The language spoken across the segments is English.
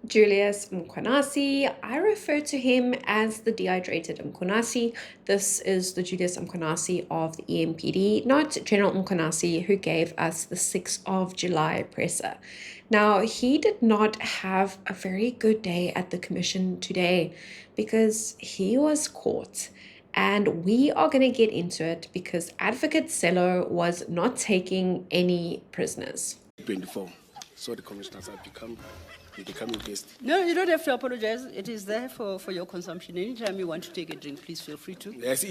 Julius Mkhwanazi. I refer to him as the dehydrated Mkhwanazi. This is the Julius Mkhwanazi of the EMPD, not General Mkhwanazi, who gave us the 6th of July presser. Now, he did not have a very good day at the commission today because he was caught. And we are going to get into it because Advocate Selo was not taking any prisoners. 24. So the commissioners have become invested. No, you don't have to apologize. It is there for your consumption. Anytime you want to take a drink, please feel free to. Yes.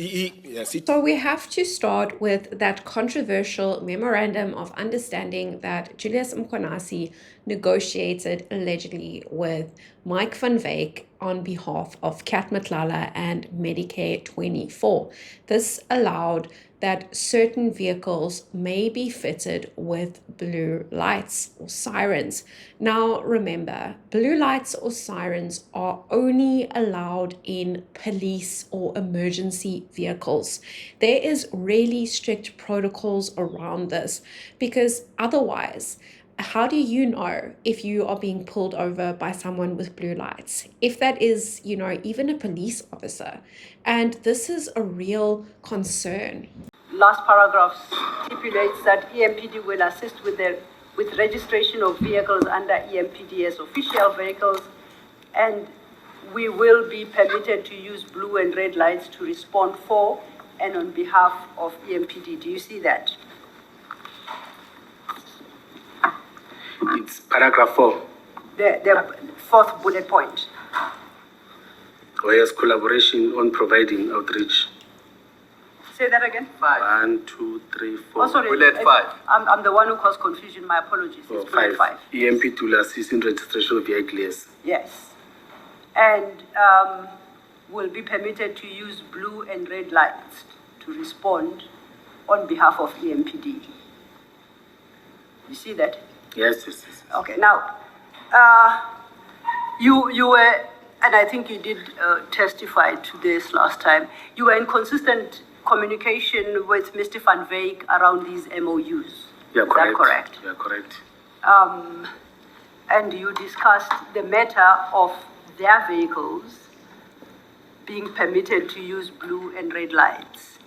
So we have to start with that controversial memorandum of understanding that Julius Mkhwanazi negotiated allegedly with Mike van Wyk on behalf of Matlala and Medicare 24. This allowed that certain vehicles may be fitted with blue lights or sirens. Now remember, blue lights or sirens are only allowed in police or emergency vehicles. There is really strict protocols around this because otherwise, how do you know if you are being pulled over by someone with blue lights? If that is, even a police officer. And this is a real concern. Last paragraph stipulates that EMPD will assist with registration of vehicles under EMPD as official vehicles, and we will be permitted to use blue and red lights to respond for and on behalf of EMPD. Do you see that? It's paragraph 4. The fourth bullet point. Whereas collaboration on providing outreach. Say that again. 5. 1, 2, 3, 4. Oh, sorry. Bullet 5. I'm the one who caused confusion. My apologies. Oh, It's bullet 5. EMP to assist in registration of vehicles. Yes. And will be permitted to use blue and red lights to respond on behalf of EMPD. You see that? Yes. Okay. Now, you were, and I think you did testify to this last time, you were in consistent communication with Mr. Van Wyk around these MOUs. Yeah, Is that correct? Yeah, correct. And you discussed the matter of their vehicles being permitted to use blue and red lights.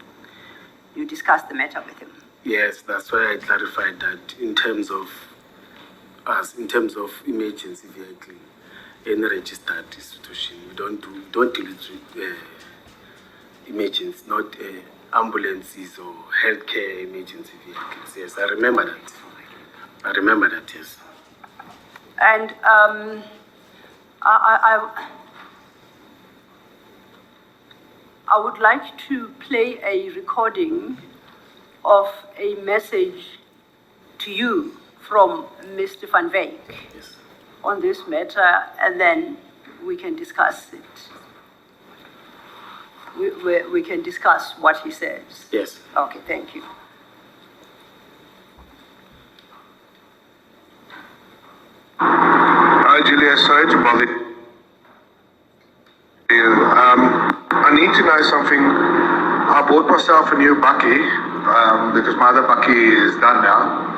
You discussed the matter with him. Yes, that's why I clarified that in terms of emergency vehicle, any registered institution, we don't deal with emergency, not ambulances or healthcare emergency vehicles. Yes, I remember that. Yes. And I would like to play a recording of a message to you from Mr. Van Wyk Yes. on this matter, and then we can discuss it. We can discuss what he says. Yes. Okay, thank you. Hi, Julius. Sorry to bother you. I need to know something. I bought myself a new bakkie because my other bakkie is done now.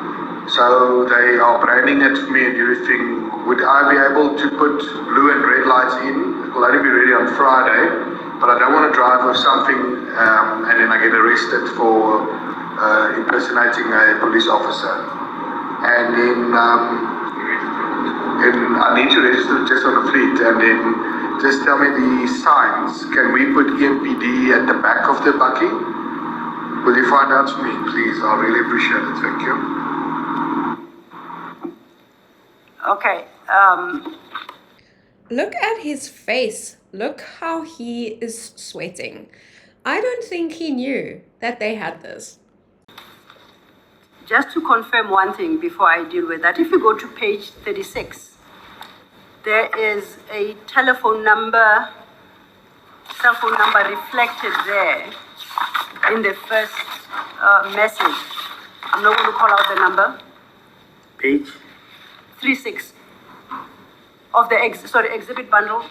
So they are branding it for me and everything. Would I be able to put blue and red lights in? It will only be ready on Friday, but I don't want to drive with something and then I get arrested for impersonating a police officer. And then I need to register just on the fleet, and then just tell me the signs. Can we put EMPD at the back of the bakkie? Will you find out for me, please? I'll really appreciate it. Thank you. Okay. Look at his face. Look how he is sweating. I don't think he knew that they had this. Just to confirm one thing before I deal with that, if you go to page 36, there is a cell phone number reflected there in the first message. I'm not going to call out the number. Page 36 of the exhibit bundle.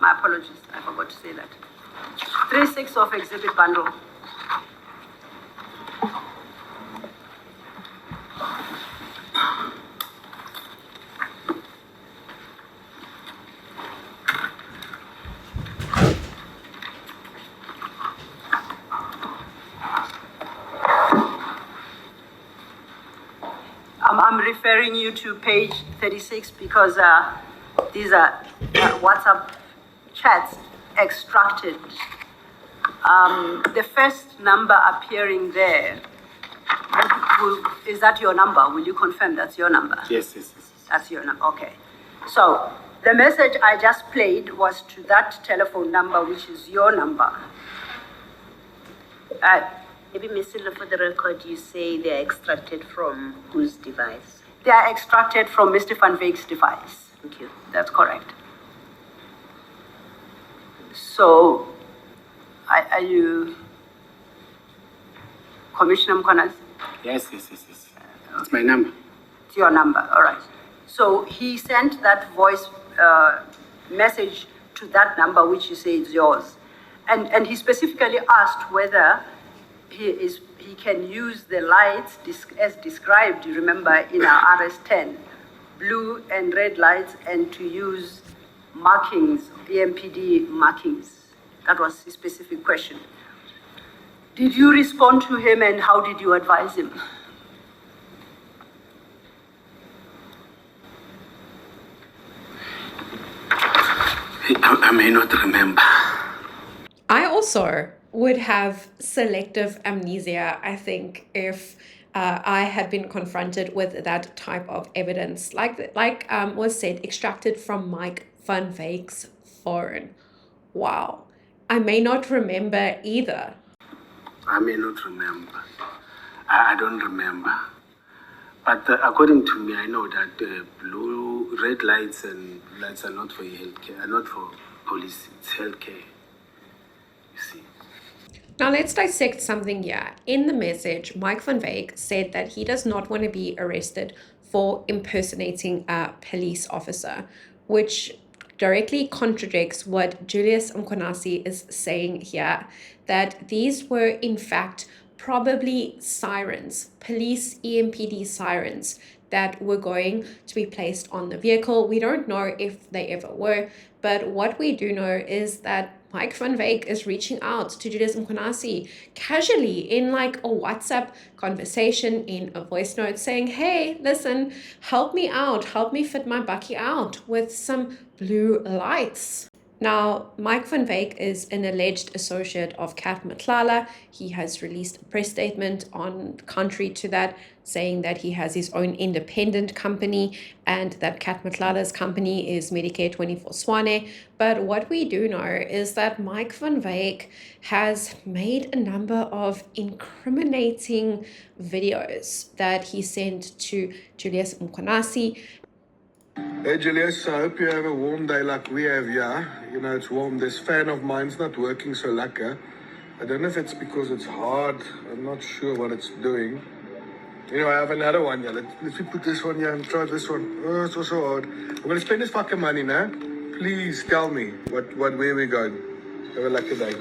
My apologies, I forgot to say that. 36 of exhibit bundle. referring you to page 36 because these are WhatsApp chats extracted. The first number appearing there, is that your number? Will you confirm that's your number? Yes. That's your number, okay. So the message I just played was to that telephone number, which is your number. Maybe, Ms. Selo, for the record, you say they're extracted from whose device? They are extracted from Mr. Van Wyk's device. Thank you. That's correct. So, are you Commissioner Mkhwanazi? Yes. It's my number. It's your number, all right. So he sent that voice message to that number, which you say is yours. And he specifically asked whether he can use the lights as described, you remember, in our RS10, blue and red lights, and to use markings, EMPD markings. That was his specific question. Did you respond to him, and how did you advise him? I may not remember. I also would have selective amnesia, I think, if I had been confronted with that type of evidence. Like was said, extracted from Mike van Wyk's phone. Wow. I may not remember either. I may not remember. I don't remember. But according to me, I know that red lights and lights are not for healthcare, are not for police. It's healthcare. You see. Now let's dissect something here. In the message, Mike van Wyk said that he does not want to be arrested for impersonating a police officer, which directly contradicts what Julius Mkhwanazi is saying here, that these were in fact probably sirens, police EMPD sirens that were going to be placed on the vehicle. We don't know if they ever were, but what we do know is that Mike van Wyk is reaching out to Julius Mkhwanazi casually in like a WhatsApp conversation, in a voice note, saying, hey, listen, help me out, help me fit my bakkie out with some blue lights. Now, Mike van Wyk is an alleged associate of Matlala. He has released a press statement on contrary to that, saying that he has his own independent company and that Matlala's company is Medicare 24 Swane. But what we do know is that Mike van Wyk has made a number of incriminating videos that he sent to Julius Mkhwanazi. Hey Julius, I hope you have a warm day like we have here. You know, it's warm. This fan of mine's not working so lekker. I don't know if it's because it's hard. I'm not sure what it's doing. Anyway, I have another one here. Let's put this one here and try this one. Oh, it's also hard. I'm going to spend this fucking money now. Please tell me where we're going. Have a lucky day.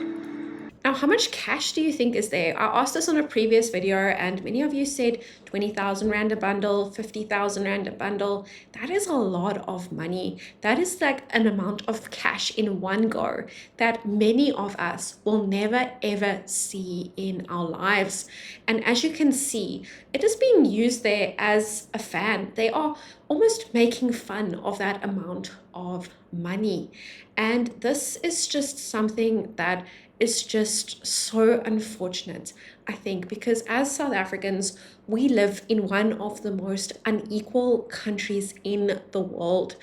Now, how much cash do you think is there? I asked this on a previous video and many of you said 20,000 Rand a bundle, 50,000 Rand a bundle. That is a lot of money. That is like an amount of cash in one go that many of us will never ever see in our lives. And as you can see, it is being used there as a fan. They are almost making fun of that amount of money. And this is just something that is just so unfortunate, I think, because as South Africans, we live in one of the most unequal countries in the world.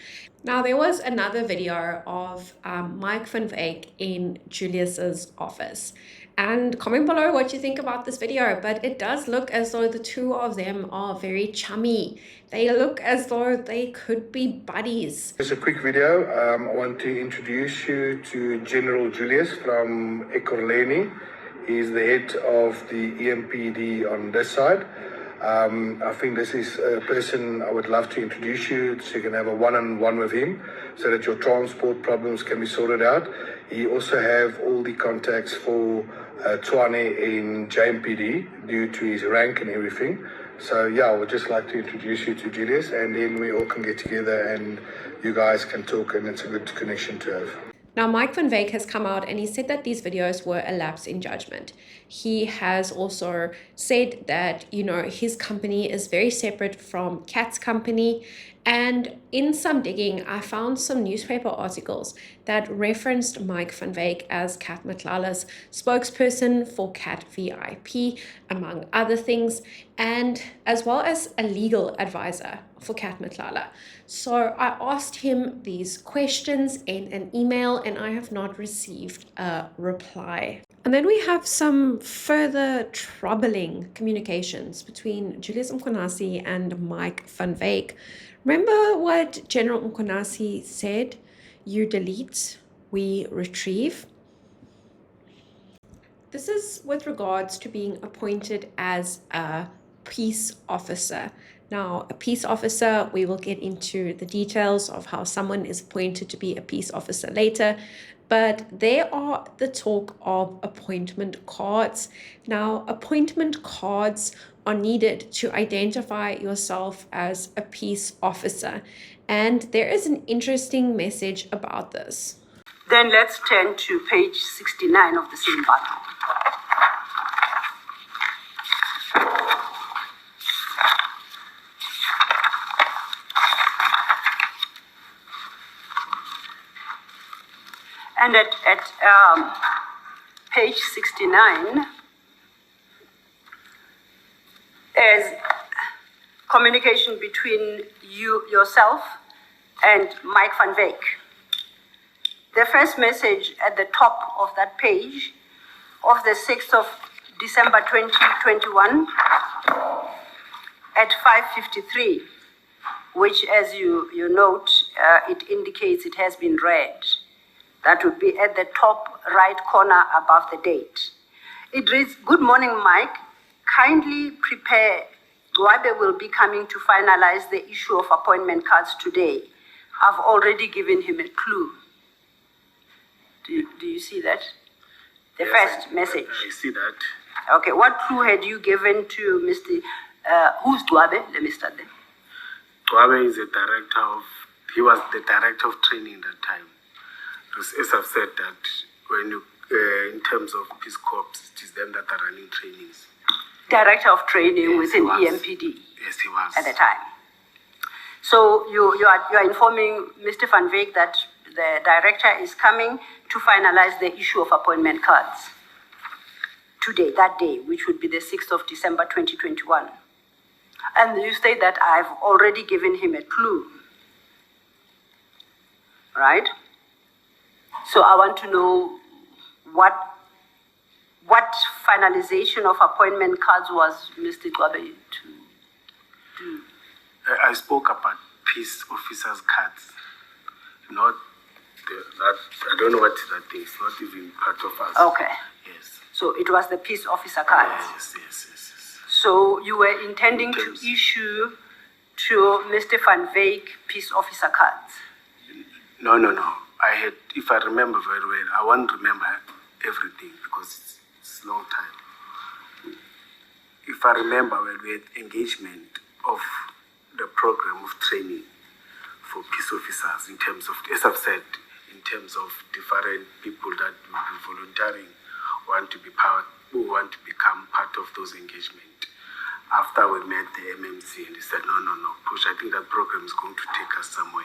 Now, there was another video of Mike van Wyk in Julius's office. And comment below what you think about this video, but it does look as though the two of them are very chummy. They look as though they could be buddies. Just a quick video. I want to introduce you to General Julius from Ekurhuleni. He's the head of the EMPD on this side. I think this is a person I would love to introduce you so you can have a one-on-one with him so that your transport problems can be sorted out. He also have all the contacts for Tshwane in JMPD due to his rank and everything. So yeah, I would just like to introduce you to Julius, and then we all can get together and you guys can talk, and it's a good connection to have. Now, Mike van Wyk has come out and he said that these videos were a lapse in judgment. He has also said that, his company is very separate from Kat's company. And in some digging, I found some newspaper articles that referenced Mike van Wyk as Kat Matlala's spokesperson for Kat VIP, among other things, and as well as a legal advisor for Kat Matlala. So I asked him these questions in an email and I have not received a reply. And then we have some further troubling communications between Julius Mkhwanazi and Mike van Wyk. Remember what General Mkhwanazi said? You delete, we retrieve. This is with regards to being appointed as a peace officer. Now, a peace officer, we will get into the details of how someone is appointed to be a peace officer later, but there are the talk of appointment cards. Now, appointment cards are needed to identify yourself as a peace officer, and there is an interesting message about this. Then let's turn to page 69 of the same bundle. And at page 69, is communication between yourself and Mike van Wyk. The first message at the top of that page of the 6th of December 2021 at 5:53, which, as you note, it indicates it has been read. That would be at the top right corner above the date. It reads, "Good morning, Mike. Kindly prepare. Gwabe will be coming to finalize the issue of appointment cards today. I've already given him a clue." Do you see that? The first message. I see that. Okay, what clue had you given to Mr. Who's Gwabe? Let me start there. Gwabe is he was the director of training that time. As I've said that when you, in terms of Peace Corps, it is them that are running trainings. Director of training Yes, within he was. EMPD Yes, he was. at the time. So you are informing Mr. van Wyk that the director is coming to finalize the issue of appointment cards today, that day, which would be the 6th of December 2021. And you state that I've already given him a clue, right? So I want to know what finalization of appointment cards was Mr. Gwabe to do? I spoke about peace officers' cards, not that. I don't know what that is. Not even part of us. Okay. Yes. So it was the peace officer cards. Yes. So you were intending to issue to Mr. van Wyk peace officer cards? No. I had, if I remember very well, I won't remember everything because it's a long time. If I remember well, we had engagement of the program of training for peace officers in terms of, as I've said, in terms of different people that will be volunteering, who want to become part of those engagements. After we met the MMC and they said, no, push, I think that program is going to take us somewhere.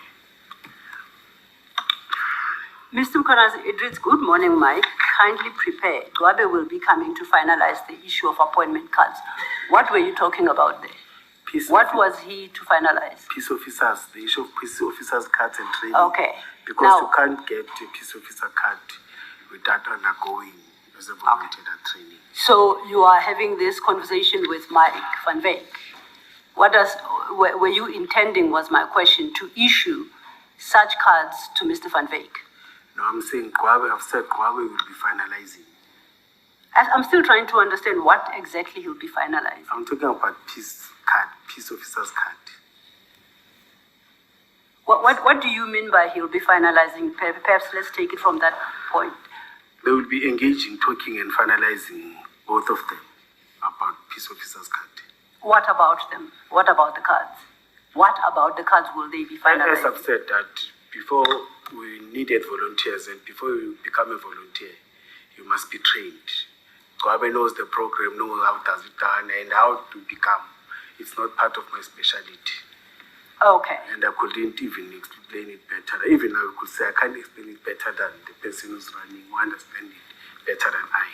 Mr. Mkhwanazi, it reads, "Good morning, Mike. Kindly prepare. Gwabe will be coming to finalize the issue of appointment cards." What were you talking about there? What was he to finalize? Peace officers, the issue of peace officers' cards and training. Okay. Because Now, you can't get a peace officer card without undergoing as a volunteer training. so you are having this conversation with Mike van Wyk. Were you intending, was my question, to issue such cards to Mr. van Wyk? No, I'm saying I've said Gwabe will be finalizing. I'm still trying to understand what exactly he'll be finalizing. I'm talking about peace officers' card. What do you mean by he'll be finalizing? Perhaps let's take it from that point. They will be engaging, talking and finalizing, both of them, about peace officers' card. What about them? What about the cards? What about the cards will they be As finalizing? I've said that before, we needed volunteers, and before you become a volunteer, you must be trained. Goabe knows the program, knows how it does it done, and how to become. It's not part of my specialty. Okay. And I couldn't even explain it better. Even I could say I can't explain it better than the person who's running, who understands it better than I.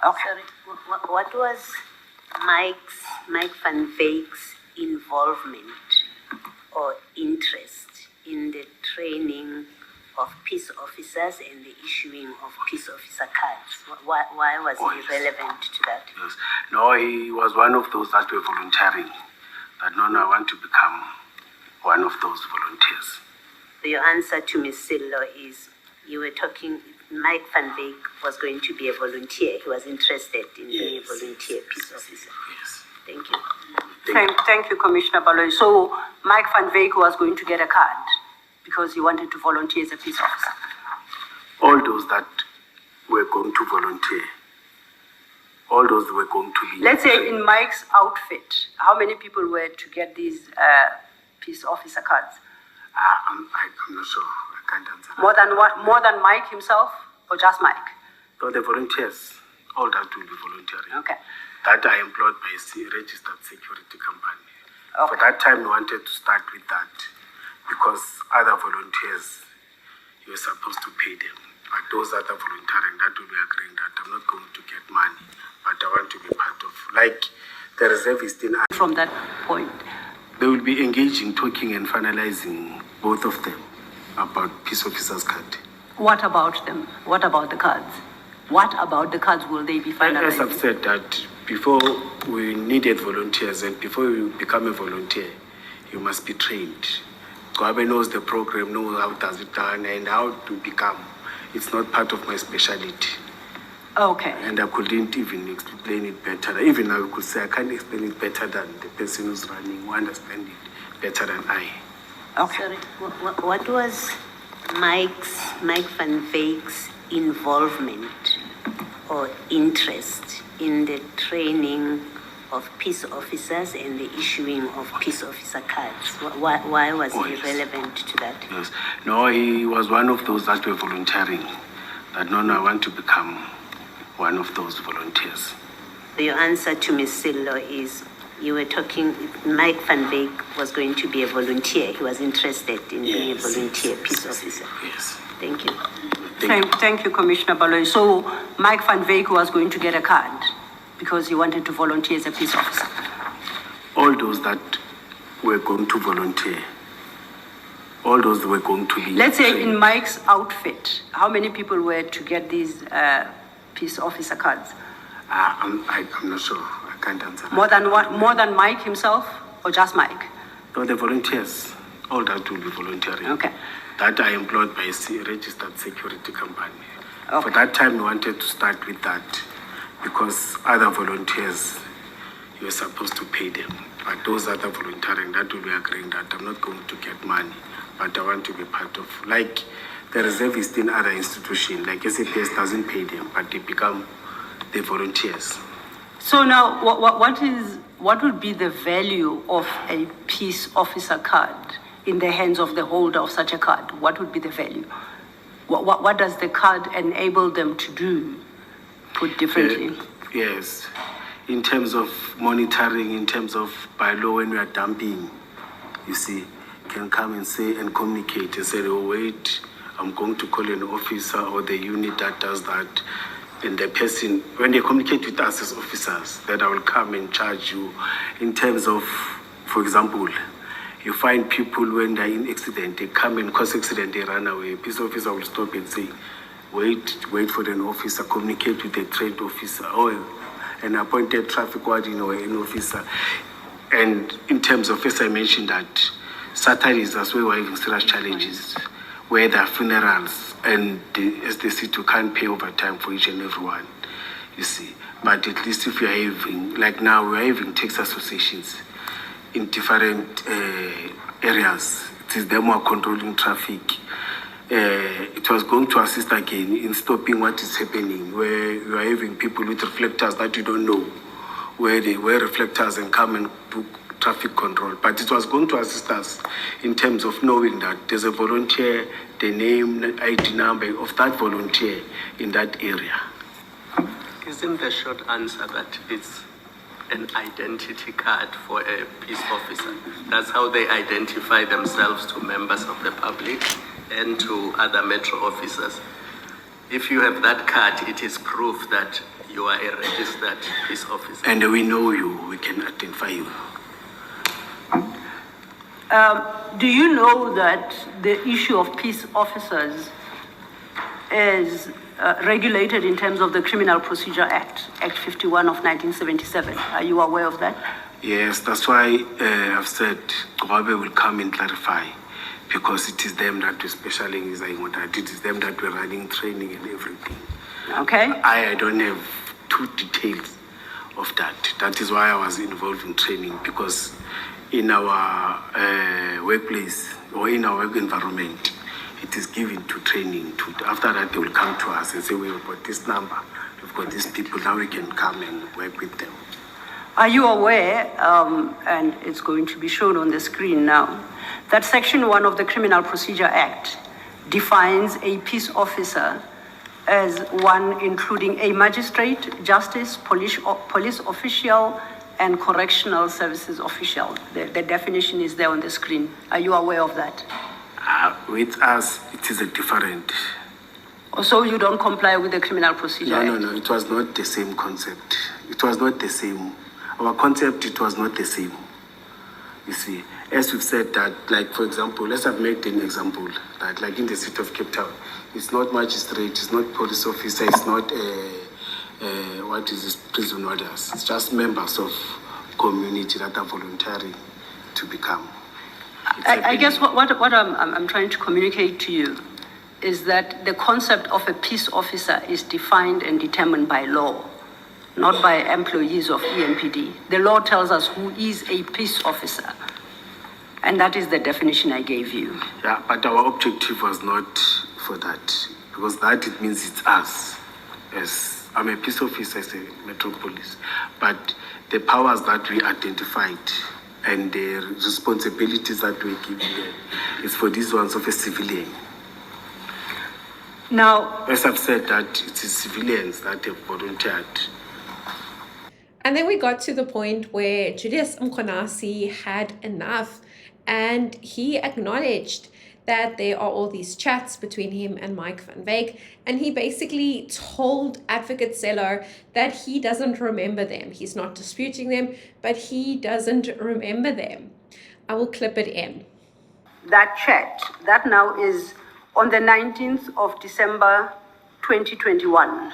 Okay. Sorry, what was Mike van Wyk's involvement or interest in the training of peace officers and the issuing of peace officer cards? Why was he relevant to that? Yes. No, he was one of those that were volunteering. That no, I want to become one of those volunteers. Your answer to Ms. Selo is you were talking, Mike van Wyk was going to be a volunteer. He was interested in being a volunteer peace officer. Yes. Thank you. Thank you, Commissioner Baloyi. So Mike van Wyk was going to get a card because he wanted to volunteer as a peace officer. All those that were going to volunteer, all those were going to be... Let's say in Mike's outfit, how many people were to get these peace officer cards? I'm not sure. I can't answer that. More than Mike himself, or just Mike? No, the volunteers, all that will be volunteering. Okay. That are employed by a registered security company. Okay. For that time, we wanted to start with that because other volunteers, you were supposed to pay them. But those that are volunteering, that will be agreeing that I'm not going to get money, but I want to be part of, like the reservist in... From that point. They will be engaging, talking and finalizing, both of them, about peace officers' card. What about them? What about the cards? What about the cards will they be finalized? As I've said, that before we needed volunteers, and before you become a volunteer, you must be trained. Goabe knows the program, knows how it does it done, and how to become. It's not part of my specialty. Okay. And I couldn't even explain it better. Even I could say I can't explain it better than the person who's running, who understands it better than I. Okay. Sorry, what was Mike van Wyk's involvement or interest in the training of peace officers and the issuing of peace officer cards? Why was he relevant to that? Yes. No, he was one of those that were volunteering. That no, I want to become one of those volunteers. Your answer to Ms. Selo is you were talking, Mike van Wyk was going to be a volunteer. He was interested in being a volunteer peace officer. Yes. Thank you. Thank you, Commissioner Baloyi. So Mike van Wyk was going to get a card because he wanted to volunteer as a peace officer. All those that were going to volunteer, all those were going to be... Let's say in Mike's outfit, how many people were to get these peace officer cards? I'm not sure. I can't answer that. More than Mike himself, or just Mike? No, the volunteers, all that will be volunteering. Okay. That are employed by a registered security company. Okay. For that time, we wanted to start with that because other volunteers, you were supposed to pay them. But those that are volunteering, that will be agreeing that I'm not going to get money, but I want to be part of, like the reservists in other institutions, like SAPS doesn't pay them, but they become the volunteers. So now, what would be the value of a peace officer card in the hands of the holder of such a card? What would be the value? What does the card enable them to do, put differently? Yes. In terms of monitoring, in terms of by law, when we are dumping, you see, can come and say and communicate and say, oh, wait, I'm going to call an officer or the unit that does that. And the person, when they communicate with us as officers, that I will come and charge you. In terms of, for example, you find people when they're in accident, they come and cause accident, they run away. Peace officer will stop and say, wait for an officer, communicate with a trained officer or an appointed traffic warden or an officer. And in terms of, as I mentioned, that Saturdays as well, we're having serious challenges where there are funerals and as they see to can't pay overtime for each and every one, you see. But at least if you're having, like now, we're having tax associations in different areas. It is them who are controlling traffic. It was going to assist again in stopping what is happening, where you are having people with reflectors that you don't know, where they wear reflectors and come and traffic control, but it was going to assist us in terms of knowing that there's a volunteer, the name, the ID number of that volunteer in that area. Isn't the short answer that it's an identity card for a peace officer? That's how they identify themselves to members of the public and to other metro officers. If you have that card, it is proof that you are a registered peace officer. And we know you, we can identify you. Do you know that the issue of peace officers is regulated in terms of the Criminal Procedure Act, Act 51 of 1977? Are you aware of that? Yes, that's why I've said Gobe will come and clarify, because it is them that we're specializing on that. It is them that we're running training and everything. Okay. I don't have too details of that. That is why I was involved in training, because in our workplace or in our work environment, it is given to training. After that, they will come to us and say, we've got this number, we've got these people, now we can come and work with them. Are you aware, and it's going to be shown on the screen now, that Section 1 of the Criminal Procedure Act defines a peace officer as one including a magistrate, justice, police official, and correctional services official? The definition is there on the screen. Are you aware of that? With us, it is a different. So you don't comply with the Criminal Procedure Act? No, it was not the same concept. It was not the same. Our concept, it was not the same. You see, as we've said that, like, for example, let's have made an example, that like in the city of Cape Town, it's not magistrate, it's not police officer, it's not what is this, prison orders. It's just members of community that are volunteering to become. I guess what I'm trying to communicate to you is that the concept of a peace officer is defined and determined by law, not by employees of EMPD. The law tells us who is a peace officer, and that is the definition I gave you. Yeah, but our objective was not for that, because that it means it's us. As I'm a peace officer as a Metropolis, but the powers that we identified and the responsibilities that we're giving them is for these ones of a civilian. Now, as I've said, that it is civilians that have volunteered. And then we got to the point where Julius Mkhwanazi had enough, and he acknowledged that there are all these chats between him and Mike van Wyk, and he basically told Advocate Selo that he doesn't remember them. He's not disputing them, but he doesn't remember them. I will clip it in. that chat, that now is on the 19th of December 2021.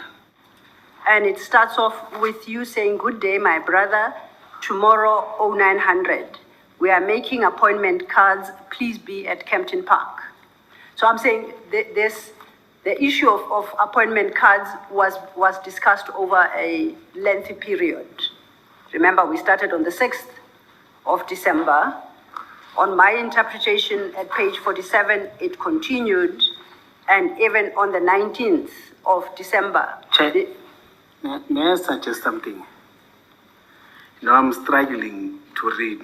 And it starts off with you saying, "Good day, my brother. Tomorrow, 0900. We are making appointment cards. Please be at Kempton Park." So I'm saying the issue of appointment cards was discussed over a lengthy period. Remember, we started on the 6th of December. On my interpretation at page 47, it continued, and even on the 19th of December. May I suggest something? Now I'm struggling to read,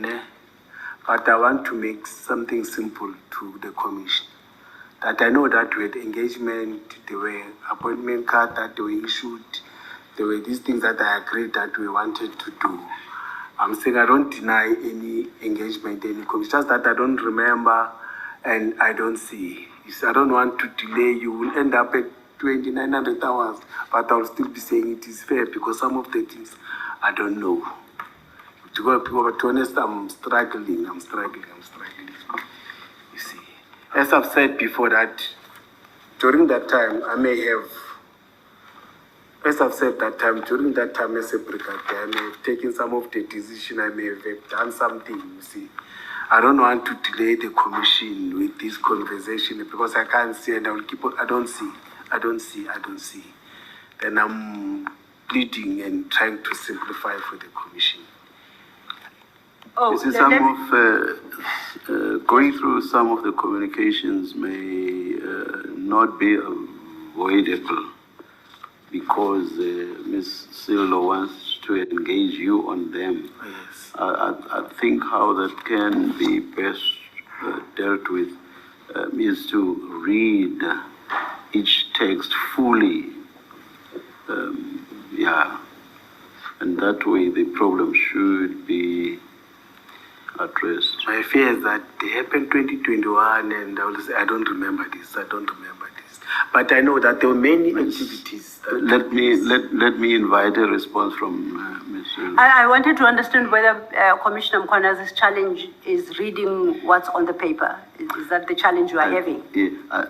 but I want to make something simple to the commission. That I know that we had engagement, there were appointment cards that were issued, there were these things that I agreed that we wanted to do. I'm saying I don't deny any engagement, any commission, just that I don't remember and I don't see. I don't want to delay. You will end up at 2,900 hours, but I'll still be saying it is fair because some of the things I don't know. To be honest, I'm struggling. You see, as I've said before, that during that time, I may have, as I've said that time, during that time as a brigadier, I may have taken some of the decision, I may have done something, you see. I don't want to delay the commission with this conversation because I can't see and I will keep on, I don't see. Then I'm pleading and trying to simplify for the commission. This is going through some of the communications may not be avoidable because Ms. Selo wants to engage you on them. Yes. I think how that can be best dealt with is to read each text fully. And that way the problem should be addressed. My fear is that they happened 2021, and I will say, I don't remember this. But I know that there were many activities. Let me invite a response from Mr. I wanted to understand whether Commissioner Mkhwanazi's challenge is reading what's on the paper. Is that the challenge you are having? Yeah,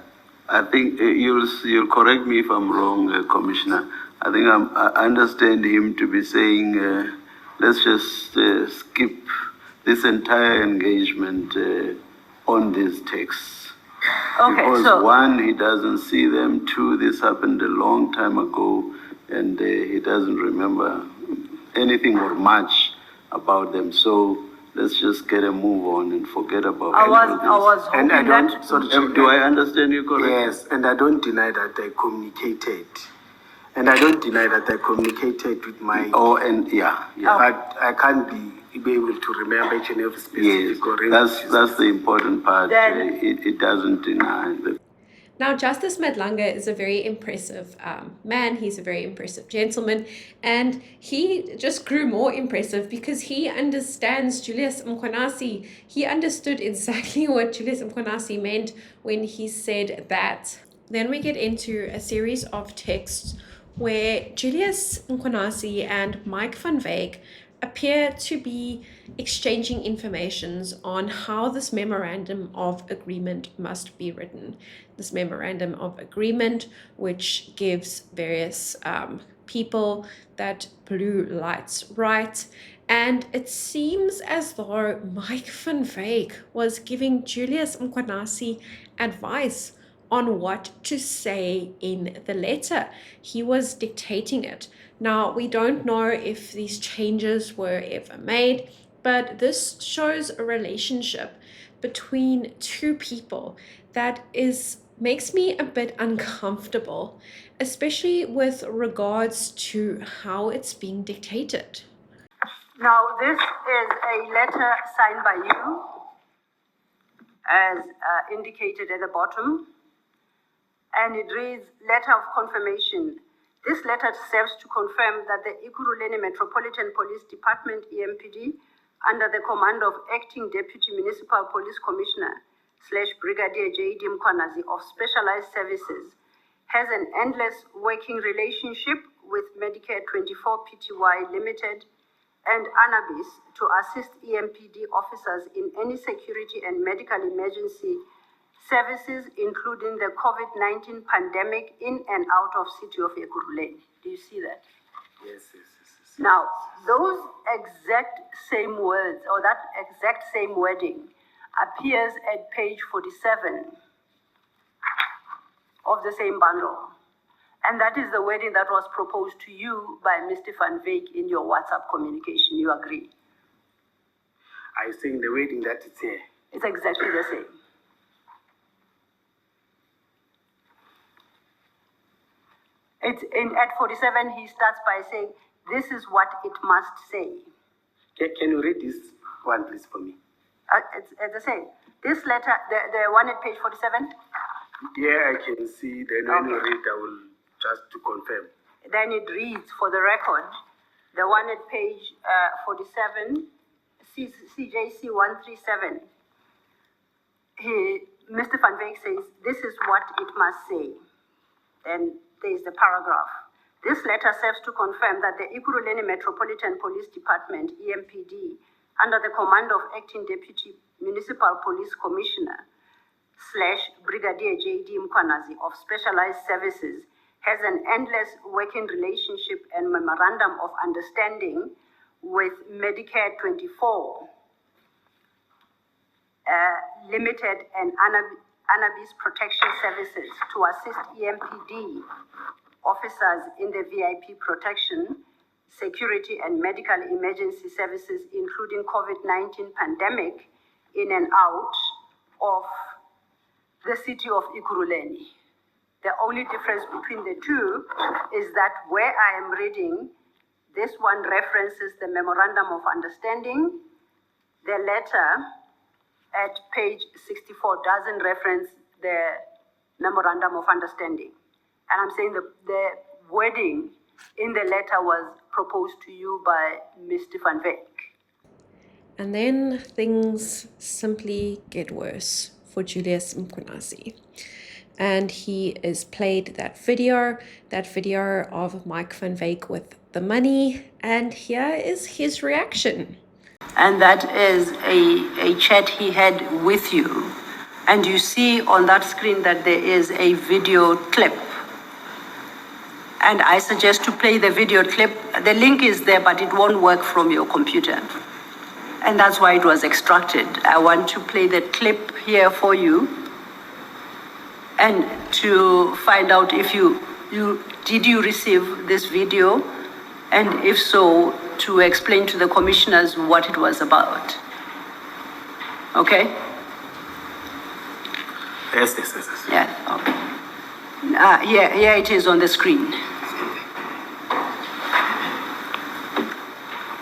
I think you'll correct me if I'm wrong, Commissioner. I think I understand him to be saying, let's just skip this entire engagement on these texts. Okay, because so one, he doesn't see them. Two, this happened a long time ago, and he doesn't remember anything or much about them. So let's just get a move on and forget about I was hoping And I that don't, sorry, Do I understand you correctly? Yes, and I don't deny that I communicated. And I don't deny that I communicated with my... Oh, and yeah. But I can't be able to remember each and every specific Yes, that's the important part. Then- It doesn't deny that. Now, Justice Madlanga is a very impressive man. He's a very impressive gentleman. And he just grew more impressive because he understands Julius Mkhwanazi. He understood exactly what Julius Mkhwanazi meant when he said that. Then we get into a series of texts where Julius Mkhwanazi and Mike van Wyk appear to be exchanging informations on how this memorandum of agreement must be written. This memorandum of agreement, which gives various people that blue lights right. And it seems as though Mike van Wyk was giving Julius Mkhwanazi advice on what to say in the letter. He was dictating it. Now, we don't know if these changes were ever made, but this shows a relationship between two people that makes me a bit uncomfortable, especially with regards to how it's being dictated. now this is a letter signed by you, as indicated at the bottom, and it reads, letter of confirmation. This letter serves to confirm that the Ekurhuleni Metropolitan Police Department, EMPD, under the command of Acting Deputy Municipal Police Commissioner / Brigadier J.D. Mkhwanazi of Specialized Services, has an endless working relationship with Medicare 24 Pty Limited and Anabis to assist EMPD officers in any security and medical emergency services, including the COVID-19 pandemic in and out of city of Ekurhuleni. Do you see that? Yes. Now, those exact same words, or that exact same wording, appears at page 47 of the same bundle. And that is the wording that was proposed to you by Mr. van Wyk in your WhatsApp communication. You agree? I think the wording that it's here. It's exactly the same. At 47, he starts by saying, this is what it must say. Can you read this one, please, for me? It's the same. This letter, the one at page 47? Yeah, I can see. Then when you read, I will just to confirm. Then it reads, for the record, the one at page 47, CJC 137. Mr. van Wyk says, this is what it must say. Then there is the paragraph. This letter serves to confirm that the Ekurhuleni Metropolitan Police Department, EMPD, under the command of Acting Deputy Municipal Police Commissioner / Brigadier J.D. Mkhwanazi of Specialized Services, has an endless working relationship and memorandum of understanding with Medicare 24 Limited and Anabis Protection Services to assist EMPD officers in the VIP protection, security and medical emergency services, including COVID-19 pandemic, in and out of the city of Ekurhuleni. The only difference between the two is that where I am reading This one references the Memorandum of Understanding. The letter at page 64 doesn't reference the Memorandum of Understanding. And I'm saying the wording in the letter was proposed to you by Mr. Van Wyk. And then things simply get worse for Julius Mkhwanazi. And he is played that video of Mike van Wyk with the money. And here is his reaction. And that is a chat he had with you. And you see on that screen that there is a video clip. And I suggest to play the video clip. The link is there, but it won't work from your computer. And that's why it was extracted. I want to play the clip here for you and to find out if did you receive this video, and if so, to explain to the commissioners what it was about. Okay? Yes. Yeah, okay. Here it is on the screen.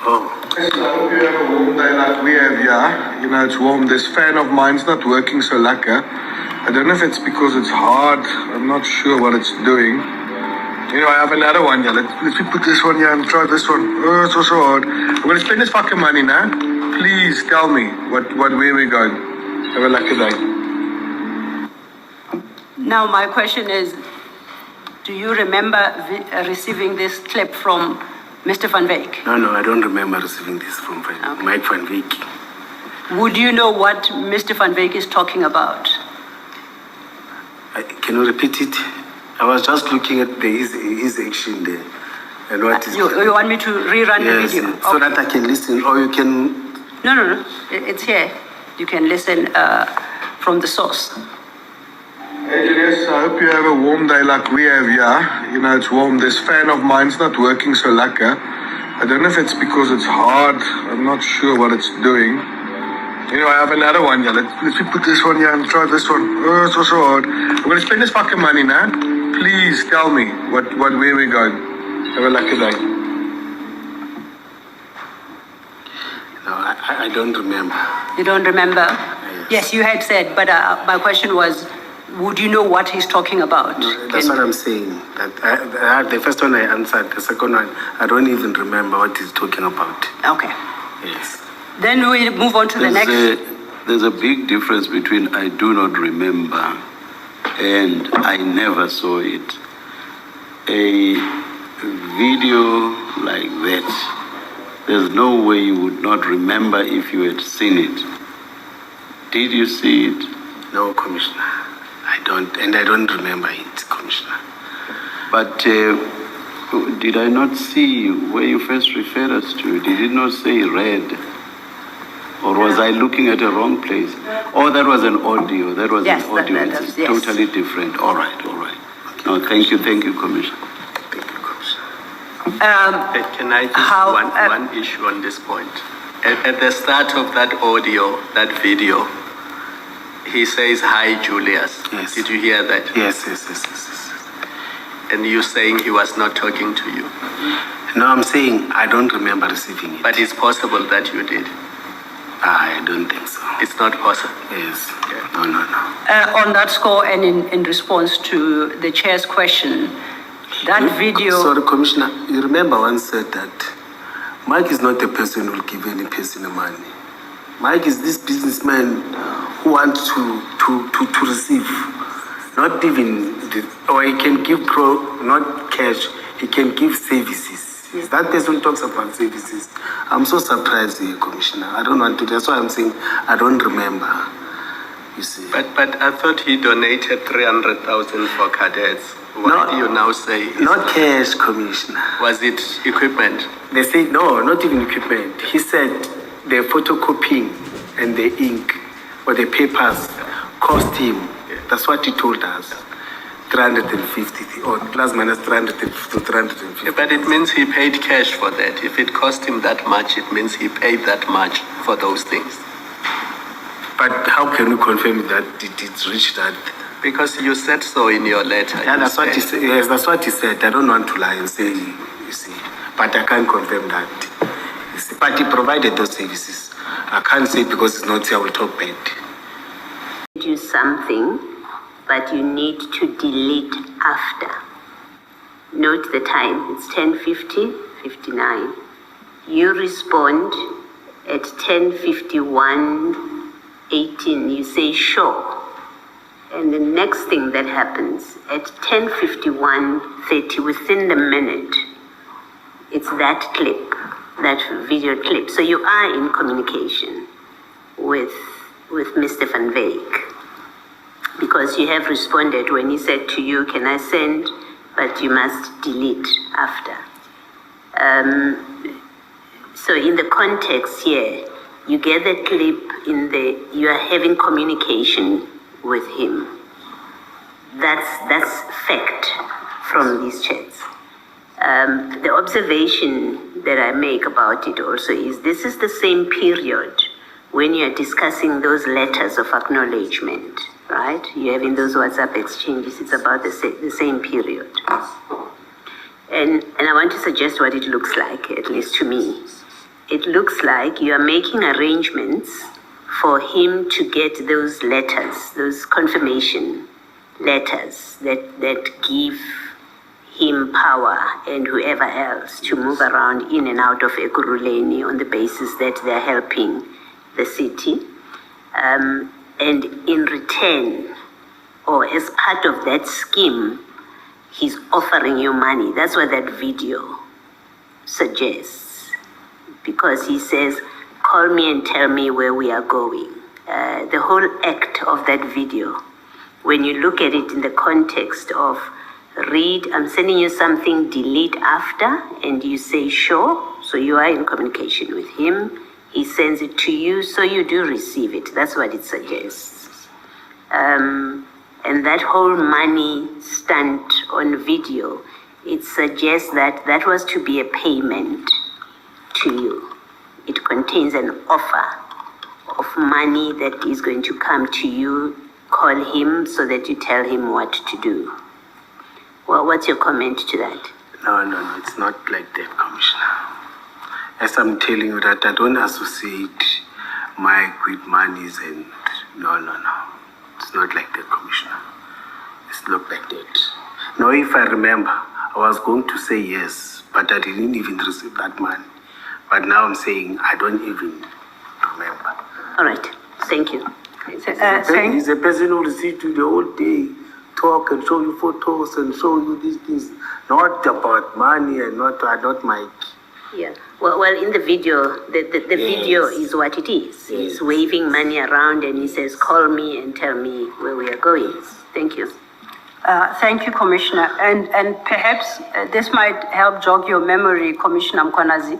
Oh. I hope you have a warm day like we have here. You know, it's warm. This fan of mine's not working so lekker. I don't know if it's because it's hard. I'm not sure what it's doing. You know, I have another one here. Let's put this one here and try this one. Oh, it's also hard. I'm going to spend this fucking money now. Please tell me where we're going. Have a lucky day. Now my question is, do you remember receiving this clip from Mr. Van Wyk? No, I don't remember receiving this from Mike van Wyk. Would you know what Mr. Van Wyk is talking about? Can you repeat it? I was just looking at his action there. And what is you want me to rerun the video? So that I can listen, or you can... No. It's here. You can listen from the source. Hey Julius, I hope you have a warm day like we have here. You know, it's warm. This fan of mine's not working so lekker. I don't know if it's because it's hard. I'm not sure what it's doing. You know, I have another one here. Let's put this one here and try this one. Oh, it's also hard. I'm going to spend this fucking money now. Please tell me where we're going. Have a lucky day. No, I don't remember. You don't remember? Yes, you had said, but my question was, would you know what he's talking about? No, that's what I'm saying. That the first one I answered. The second one, I don't even remember what he's talking about. Okay. Yes. Then we move on to the next. There's a big difference between I do not remember and I never saw it. A video like that, there's no way you would not remember if you had seen it. Did you see it? No, Commissioner. I don't remember it, Commissioner. But did I not see where you first referred us to? Did it not say red? Or was I looking at the wrong place? Oh, that was an audio. That was Yes, an audio. It's yes. totally different. All right. No, thank you, Commissioner. Thank you, Commissioner. Can I just one issue on this point? At the start of that audio, that video, he says, "Hi, Julius." Yes. Did you hear that? Yes. And you saying he was not talking to you. No, I'm saying I don't remember receiving it. But it's possible that you did. I don't think so. It's not possible. Yes. Yeah. No. On that score and in response to the chair's question, that video... Sorry, Commissioner, you remember once said that Mike is not the person who will give any person money. Mike is this businessman who wants to receive, not even, or he can give not cash, he can give services. Yes. That person talks about services. I'm so surprised here, Commissioner. I don't want to, that's why I'm saying I don't remember, you see. But I thought he donated 300,000 for cadets. Why do you now say? Not cash, Commissioner. Was it equipment? They said, no, not even equipment. He said the photocopying and the ink or the papers cost him. That's what he told us. 350 or plus minus 350 to 350. Yeah, but it means he paid cash for that. If it cost him that much, it means he paid that much for those things. But how can we confirm that it reached that? Because you said so in your letter. Yeah, that's what he said. Yes, that's what he said. I don't want to lie and say, you see. but I can't confirm that. The party provided those services. I can't say because it's not here, I will talk bad. Do something, but you need to delete after. Note the time, it's 10:50, 59. You respond at 10:51, 18, you say sure. And the next thing that happens at 10:51, 30, within the minute, it's that clip, that video clip. So you are in communication with Mr. Van Wyk, because you have responded when he said to you, can I send, but you must delete after. So in the context here, you get the clip you are having communication with him. That's fact from these chats. The observation that I make about it also is this is the same period when you are discussing those letters of acknowledgement, right? You're having those WhatsApp exchanges, it's about the same period. And I want to suggest what it looks like, at least to me. It looks like you are making arrangements for him to get those letters, those confirmation letters that give him power and whoever else to move around in and out of Ekurhuleni on the basis that they're helping the city. And in return, or as part of that scheme, he's offering you money. That's what that video suggests. Because he says, call me and tell me where we are going. The whole act of that video, when you look at it in the context of read, I'm sending you something, delete after, and you say sure, so you are in communication with him. He sends it to you, so you do receive it. That's what it suggests. And that whole money stunt on video, it suggests that that was to be a payment to you. It contains an offer of money that is going to come to you. Call him so that you tell him what to do. Well, what's your comment to that? No, it's not like that, Commissioner. As I'm telling you that I don't associate Mike with monies and no. It's not like that, Commissioner. It's not like that. Now, if I remember, I was going to say yes, but I didn't even receive that money. But now I'm saying I don't even remember. All right, thank you. He's a person who received you the whole day, talk and show you photos and show you these things, not about money and not Mike. Yeah. Well, in the video, the video is what it is. Yes. He's waving money around and he says, call me and tell me where we are going. Thank you. Thank you, Commissioner. And perhaps this might help jog your memory, Commissioner Mkhwanazi.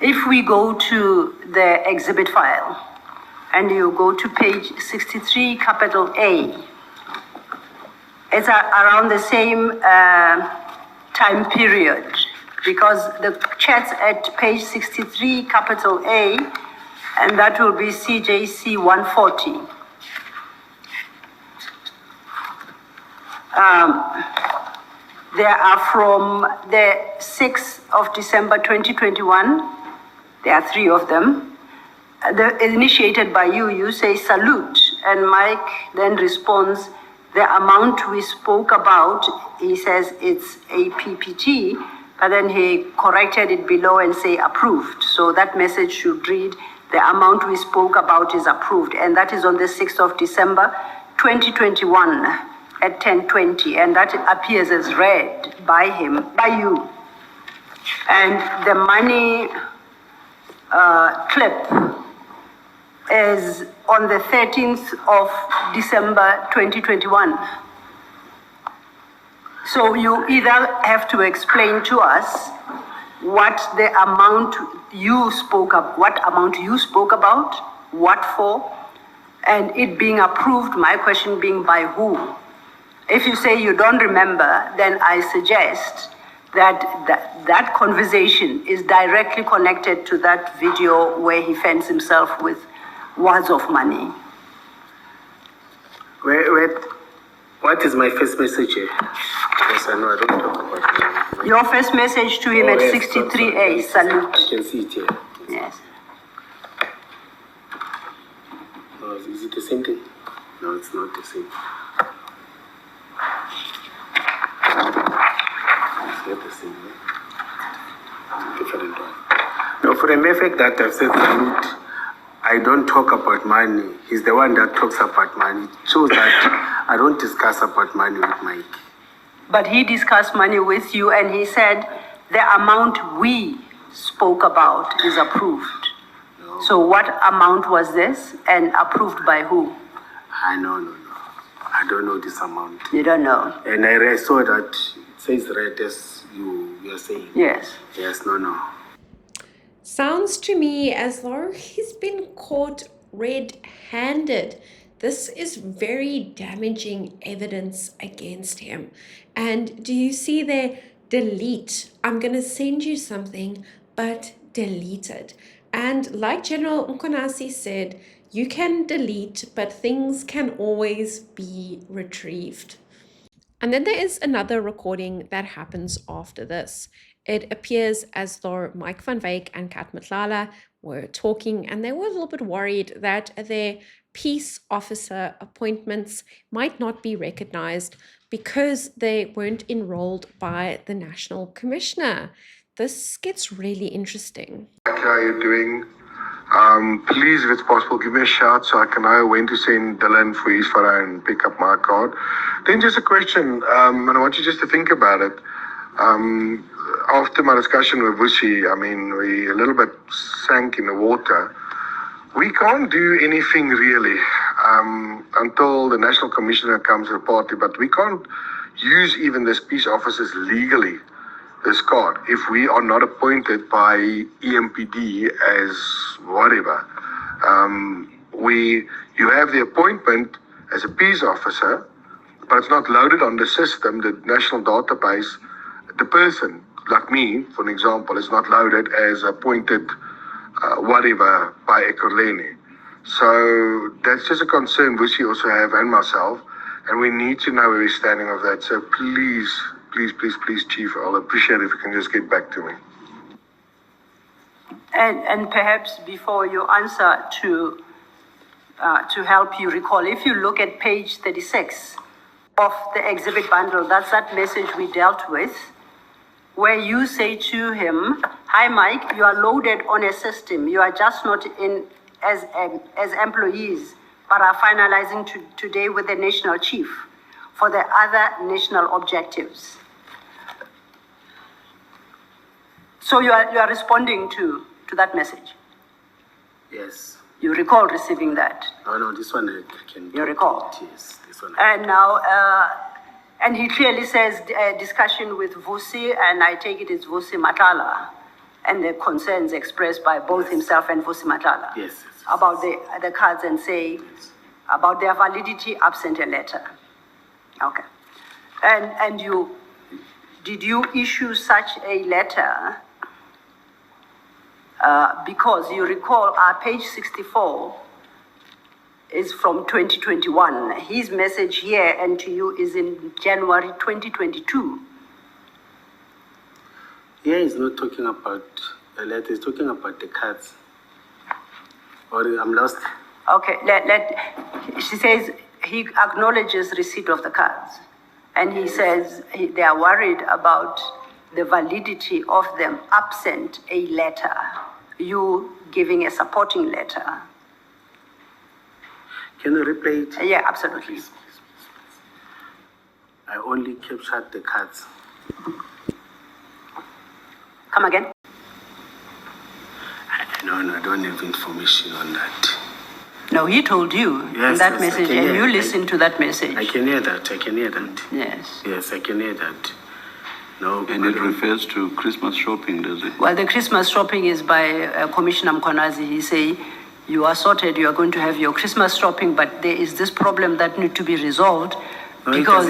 If we go to the exhibit file and you go to page 63, capital A, it's around the same time period, because the chat's at page 63, capital A, and that will be CJC 140. There are from the 6th of December 2021, there are 3 of them. Initiated by you, you say salute, and Mike then responds, the amount we spoke about, he says it's a PPT, but then he corrected it below and say approved. So that message should read, the amount we spoke about is approved, and that is on the 6th of December 2021 at 10:20, and that appears as read by you. And the money clip is on the 13th of December 2021. So you either have to explain to us what amount you spoke about, what for, and it being approved, my question being by who. If you say you don't remember, then I suggest that conversation is directly connected to that video where he fends himself with wads of money. What is my first message here? Yes, I know, I don't talk about my... Your first message to him at yes, 63A, salute. I can see it here. Yes. No, is it the same thing? No, it's not the same. It's not the same, no? Different one. No, for the mere fact that I've said salute, I don't talk about money. He's the one that talks about money. It shows that I don't discuss about money with Mike. But he discussed money with you and he said the amount we spoke about is approved. No. So what amount was this and approved by who? No. I don't know this amount. You don't know? And I saw that it says red as you're saying. Yes. Yes, no. Sounds to me as though he's been caught red-handed. This is very damaging evidence against him. And do you see there, delete? I'm going to send you something, but delete it. And like General Mkhwanazi said, you can delete, but things can always be retrieved. And then there is another recording that happens after this. It appears as though Mike van Wyk and Matlala were talking, and they were a little bit worried that their peace officer appointments might not be recognized because they weren't enrolled by the National Commissioner. This gets really interesting. How are you doing? Please, if it's possible, give me a shout so I can know when to send Dylan for his photo and pick up my card. Then just a question, and I want you just to think about it. After my discussion with Vusi, I mean, we a little bit sank in the water. We can't do anything really until the National Commissioner comes to the party, but we can't use even this peace officers legally, this card, if we are not appointed by EMPD as whatever. You have the appointment as a peace officer, but it's not loaded on the system, the national database. The person, like me, for an example, is not loaded as appointed whatever by Ekurhuleni. So that's just a concern we also have, and myself, and we need to know where we're standing of that. So please, Chief, I'll appreciate it if you can just get back to me. And perhaps before you answer, to help you recall, if you look at page 36 of the exhibit bundle, that's that message we dealt with, where you say to him, "Hi Mike, you are loaded on a system. You are just not in as employees, but are finalizing today with the national chief for the other national objectives." So you are responding to that message? Yes. You recall receiving that? No, this one I can... You recall? Yes, this one. And now, and he clearly says discussion with Vusi, and I take it it's Vusi Matlala, and the concerns expressed by both himself and Vusi Matlala. Yes. About the cards, and say about their validity absent a letter. Okay. And did you issue such a letter? Because you recall page 64 is from 2021. His message here and to you is in January 2022. Yeah, he's not talking about the letter, he's talking about the cards. Or I'm lost. Okay, she says he acknowledges receipt of the cards. And he says they are worried about the validity of them absent a letter. You giving a supporting letter. Can you replay it? Yeah, absolutely. Please. I only captured the cards. Come again? No, I don't have information on that. No, he told you in that message, and you listened to that message. I can hear that. Yes. Yes, I can hear that. No, and it refers to Christmas shopping, does it? Well, the Christmas shopping is by Commissioner Mkhwanazi. He say, you are sorted, you are going to have your Christmas shopping, but there is this problem that need to be resolved because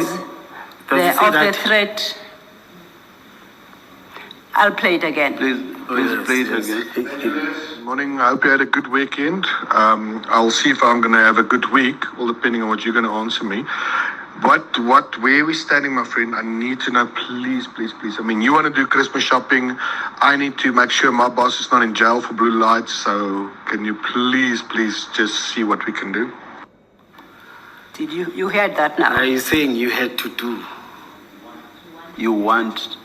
of the threat. I'll play it again. Please play it again. Morning, I hope you had a good weekend. I'll see if I'm going to have a good week, all depending on what you're going to answer me. where we standing, my friend? I need to know, please, please, please. I mean, you want to do Christmas shopping. I need to make sure my boss is not in jail for blue lights. So can you please, please just see what we can do? Did you heard that now? Are you saying you had to do? You want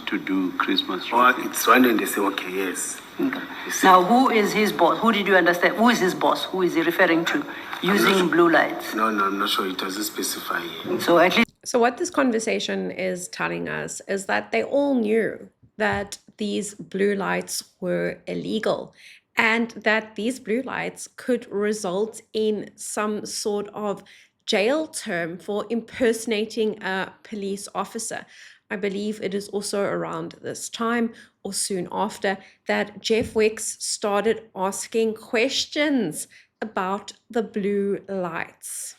to do Christmas Or shopping? it's one and they say, okay, yes. Okay. Now, who is his boss? Who did you understand? Who is his boss? Who is he referring to? Using blue lights. No, I'm not sure. It doesn't specify here. So at least. So what this conversation is telling us is that they all knew that these blue lights were illegal and that these blue lights could result in some sort of jail term for impersonating a police officer. I believe it is also around this time or soon after that Jeff Wicks started asking questions about the blue lights.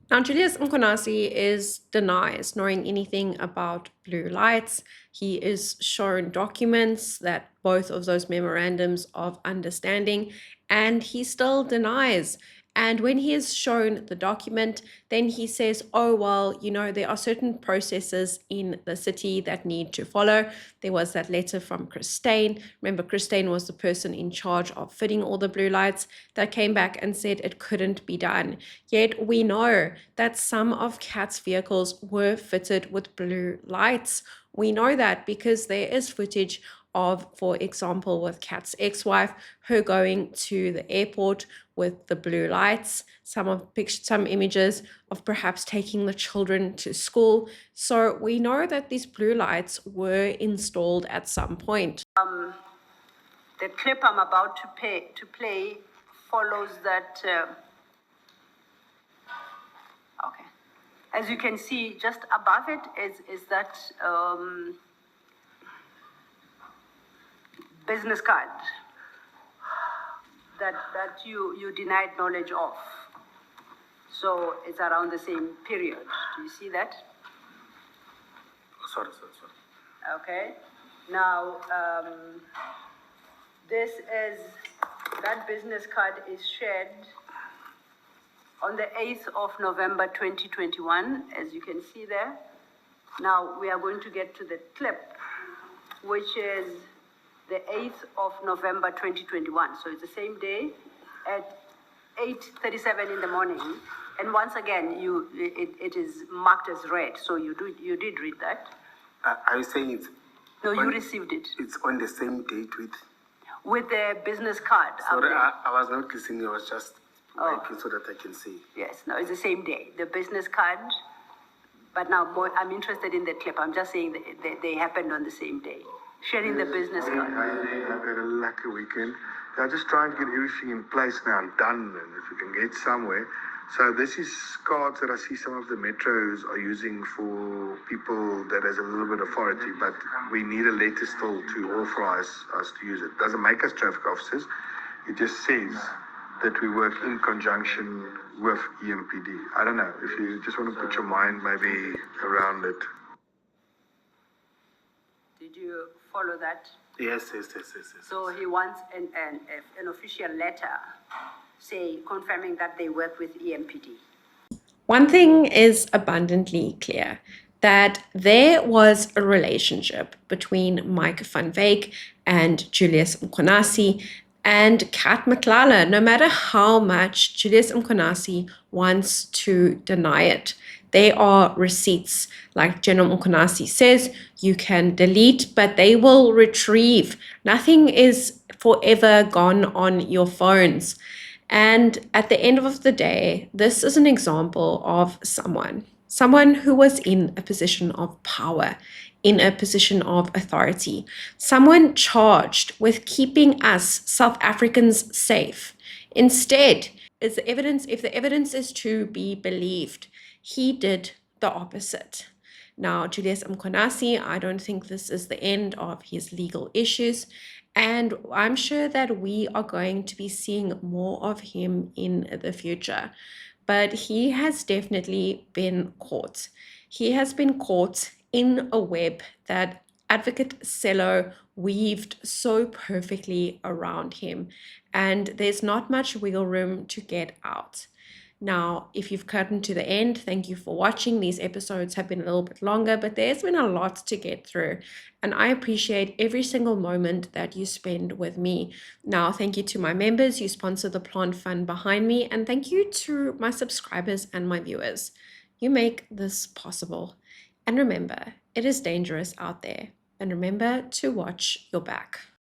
Now, Julius Mkhwanazi denies knowing anything about blue lights. He is shown documents that both of those memorandums of understanding, and he still denies. And when he is shown the document, then he says, oh, well, there are certain processes in the city that need to follow. There was that letter from Christine. Remember, Christine was the person in charge of fitting all the blue lights that came back and said it couldn't be done. Yet we know that some of CAT's vehicles were fitted with blue lights. We know that because there is footage of, for example, with CAT's ex-wife, her going to the airport with the blue lights, some images of perhaps taking the children to school. So we know that these blue lights were installed at some point. The clip I'm about to play follows that. Okay. As you can see, just above it is that business card that you denied knowledge of. So it's around the same period. Do you see that? Sorry. Okay. Now, that business card is shared on the 8th of November 2021, as you can see there. Now, we are going to get to the clip, which is the 8th of November 2021. So it's the same day at 8:37 in the morning. And once again, it is marked as read. So you did read that. Are you saying it's... No, you received it. It's on the same date with the business card. Sorry, I was not listening. I was just Oh. wiping so that I can see. Yes, no, it's the same day. The business card, but now I'm interested in the clip. I'm just saying that they happened on the same day. Sharing the business card. I've had a lucky weekend. I'm just trying to get everything in place now and done, and if we can get somewhere. So this is cards that I see some of the metros are using for people that has a little bit of authority, but we need a letter still to authorize us to use it. Doesn't make us traffic officers. It just says that we work in conjunction with EMPD. I don't know, if you just want to put your mind maybe around it. Did you follow that? Yes. So he wants an official letter, say, confirming that they work with EMPD. One thing is abundantly clear, that there was a relationship between Mike van Wyk and Julius Mkhwanazi and Kat Matlala, no matter how much Julius Mkhwanazi wants to deny it. They are receipts. Like General Mkhwanazi says, you can delete, but they will retrieve. Nothing is forever gone on your phones. And at the end of the day, this is an example of someone who was in a position of power, in a position of authority, someone charged with keeping us South Africans safe. Instead, if the evidence is to be believed, he did the opposite. Now, Julius Mkhwanazi, I don't think this is the end of his legal issues. And I'm sure that we are going to be seeing more of him in the future. But he has definitely been caught. He has been caught in a web that Advocate Selo weaved so perfectly around him. And there's not much wiggle room to get out. Now, if you've gotten to the end, thank you for watching. These episodes have been a little bit longer, but there's been a lot to get through, and I appreciate every single moment that you spend with me. Now, thank you to my members who sponsor the plant fund behind me, and thank you to my subscribers and my viewers. You make this possible. And remember, it is dangerous out there. And remember to watch your back.